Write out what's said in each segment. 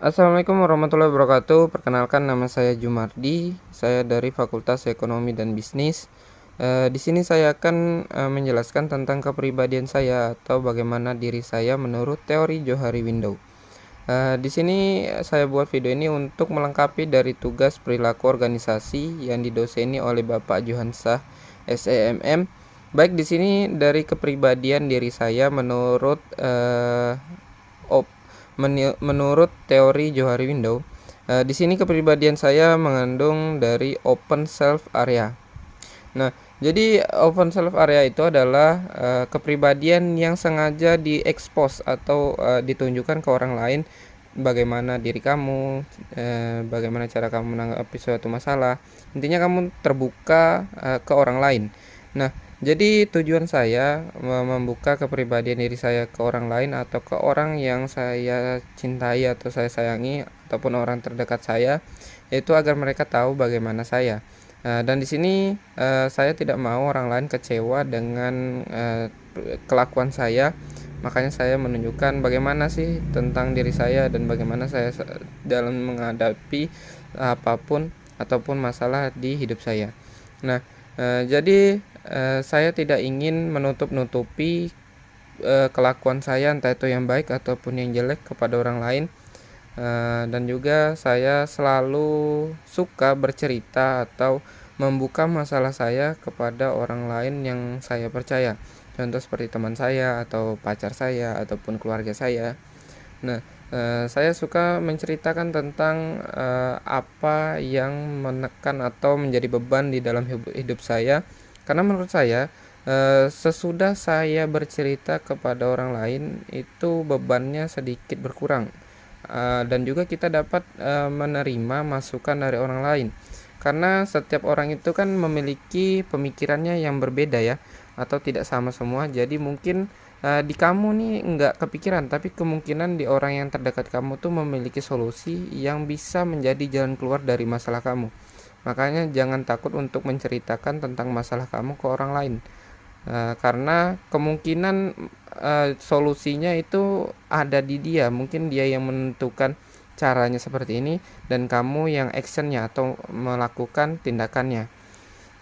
Assalamualaikum warahmatullahi wabarakatuh. Perkenalkan, nama saya Jumardi. Saya dari Fakultas Ekonomi dan Bisnis. Di sini saya akan menjelaskan tentang kepribadian saya atau bagaimana diri saya menurut teori Johari Window. Di sini saya buat video ini untuk melengkapi dari tugas perilaku organisasi yang didoseni oleh Bapak Johansah SEMM. Baik, di sini dari kepribadian diri saya menurut teori Johari Window. Di sini kepribadian saya mengandung dari open self area. Nah, jadi open self area itu adalah kepribadian yang sengaja diekspos atau ditunjukkan ke orang lain, bagaimana diri kamu, bagaimana cara kamu menanggapi suatu masalah. Intinya kamu terbuka ke orang lain. Nah, jadi tujuan saya membuka kepribadian diri saya ke orang lain atau ke orang yang saya cintai atau saya sayangi ataupun orang terdekat saya, yaitu agar mereka tahu bagaimana saya. Dan di sini saya tidak mau orang lain kecewa dengan kelakuan saya. Makanya saya menunjukkan bagaimana sih tentang diri saya dan bagaimana saya dalam menghadapi apapun ataupun masalah di hidup saya. Nah, jadi saya tidak ingin menutup-nutupi kelakuan saya, entah itu yang baik ataupun yang jelek, kepada orang lain. Dan juga saya selalu suka bercerita atau membuka masalah saya kepada orang lain yang saya percaya. Contoh seperti teman saya atau pacar saya ataupun keluarga saya. Nah, saya suka menceritakan tentang apa yang menekan atau menjadi beban di dalam hidup saya, karena menurut saya sesudah saya bercerita kepada orang lain itu bebannya sedikit berkurang. Dan juga kita dapat menerima masukan dari orang lain, karena setiap orang itu kan memiliki pemikirannya yang berbeda ya, atau tidak sama semua. Jadi mungkin di kamu nih nggak kepikiran, tapi kemungkinan di orang yang terdekat kamu tuh memiliki solusi yang bisa menjadi jalan keluar dari masalah kamu. Makanya jangan takut untuk menceritakan tentang masalah kamu ke orang lain. Karena kemungkinan solusinya itu ada di dia. Mungkin dia yang menentukan caranya seperti ini dan kamu yang actionnya atau melakukan tindakannya.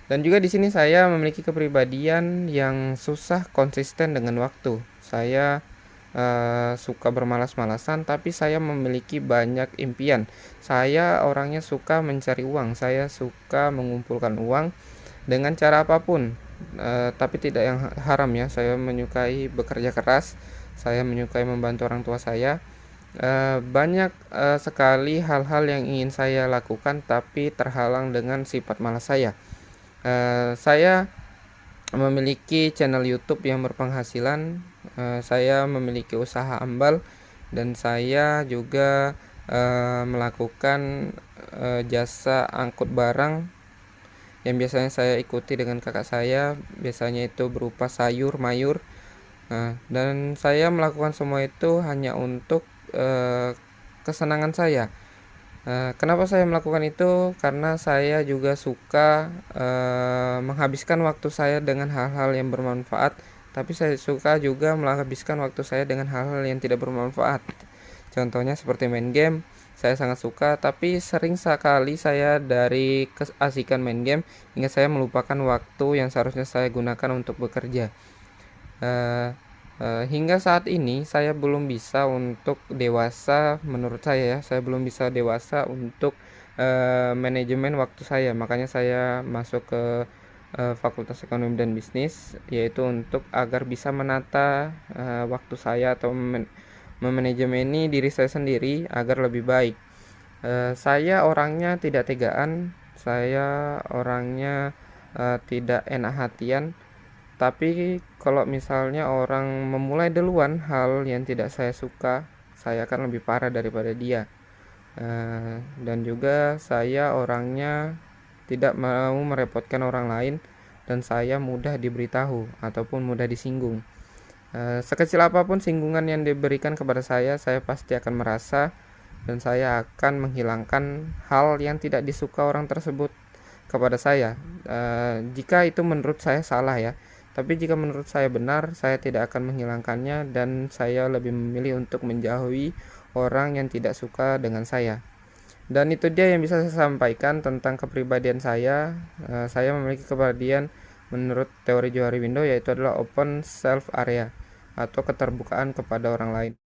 Dan juga di sini saya memiliki kepribadian yang susah konsisten dengan waktu. Saya suka bermalas-malasan, tapi saya memiliki banyak impian. Saya orangnya suka mencari uang. Saya suka mengumpulkan uang dengan cara apapun, tapi tidak yang haram ya. Saya menyukai bekerja keras. Saya menyukai membantu orang tua saya. Banyak sekali hal-hal yang ingin saya lakukan, tapi terhalang dengan sifat malas saya. Saya memiliki channel YouTube yang berpenghasilan. Saya memiliki usaha ambal dan saya juga melakukan jasa angkut barang yang biasanya saya ikuti dengan kakak saya. Biasanya itu berupa sayur mayur. Dan saya melakukan semua itu hanya untuk kesenangan saya. Kenapa saya melakukan itu? Karena saya juga suka menghabiskan waktu saya dengan hal-hal yang bermanfaat, tapi saya suka juga menghabiskan waktu saya dengan hal-hal yang tidak bermanfaat. Contohnya seperti main game, saya sangat suka, tapi sering sekali saya dari keasikan main game hingga saya melupakan waktu yang seharusnya saya gunakan untuk bekerja. Hingga saat ini saya belum bisa untuk dewasa, menurut saya ya, saya belum bisa dewasa untuk manajemen waktu saya. Makanya saya masuk ke Fakultas Ekonomi dan Bisnis, yaitu untuk agar bisa menata waktu saya atau memanajemeni diri saya sendiri agar lebih baik. Saya orangnya tidak tegaan, saya orangnya tidak enak hatian. Tapi kalau misalnya orang memulai duluan hal yang tidak saya suka, saya akan lebih parah daripada dia. Dan juga saya orangnya tidak mau merepotkan orang lain, dan saya mudah diberitahu ataupun mudah disinggung. Sekecil apapun singgungan yang diberikan kepada saya pasti akan merasa, dan saya akan menghilangkan hal yang tidak disuka orang tersebut kepada saya. Jika itu menurut saya salah ya, tapi jika menurut saya benar, saya tidak akan menghilangkannya, dan saya lebih memilih untuk menjauhi orang yang tidak suka dengan saya. Dan itu dia yang bisa saya sampaikan tentang kepribadian saya. Saya memiliki kepribadian menurut teori Johari Window, yaitu adalah open self area atau keterbukaan kepada orang lain.